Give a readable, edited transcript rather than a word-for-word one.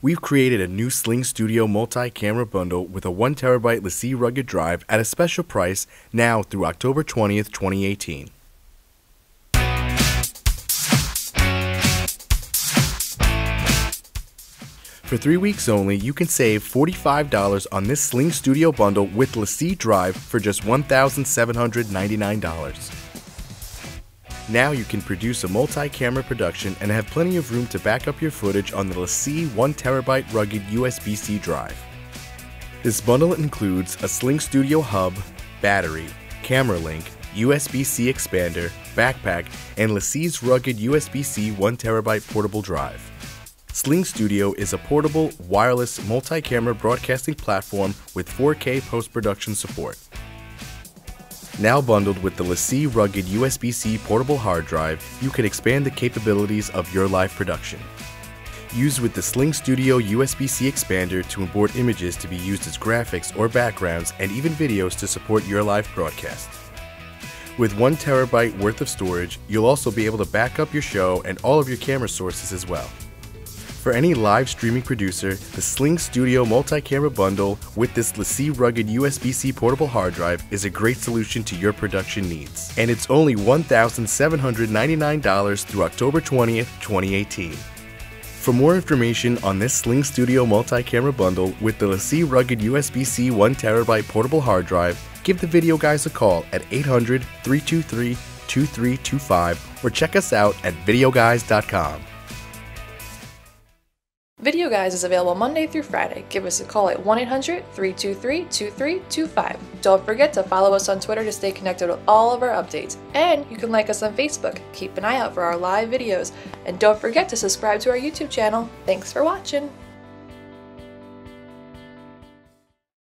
We've created a new SlingStudio multi-camera bundle with a 1TB LaCie Rugged drive at a special price now through October 20th, 2018. For 3 weeks only, you can save $45 on this SlingStudio bundle with LaCie Drive for just $1,799. Now you can produce a multi-camera production and have plenty of room to back up your footage on the LaCie 1TB Rugged USB-C drive. This bundle includes a SlingStudio hub, battery, camera link, USB-C expander, backpack, and LaCie's Rugged USB-C 1TB portable drive. SlingStudio is a portable, wireless, multi-camera broadcasting platform with 4K post-production support. Now bundled with the LaCie Rugged USB-C portable hard drive, you can expand the capabilities of your live production. Use with the SlingStudio USB-C expander to import images to be used as graphics or backgrounds and even videos to support your live broadcast. With 1 TB worth of storage, you'll also be able to back up your show and all of your camera sources as well. For any live streaming producer, the SlingStudio multi-camera bundle with this LaCie Rugged USB-C portable hard drive is a great solution to your production needs. And it's only $1,799 through October 20th, 2018. For more information on this SlingStudio multi-camera bundle with the LaCie Rugged USB-C 1TB portable hard drive, give the Videoguys a call at 800-323-2325 or check us out at videoguys.com. Videoguys is available Monday through Friday. Give us a call at 1-800-323-2325. Don't forget to follow us on Twitter to stay connected with all of our updates. And you can like us on Facebook. Keep an eye out for our live videos. And don't forget to subscribe to our YouTube channel. Thanks for watching!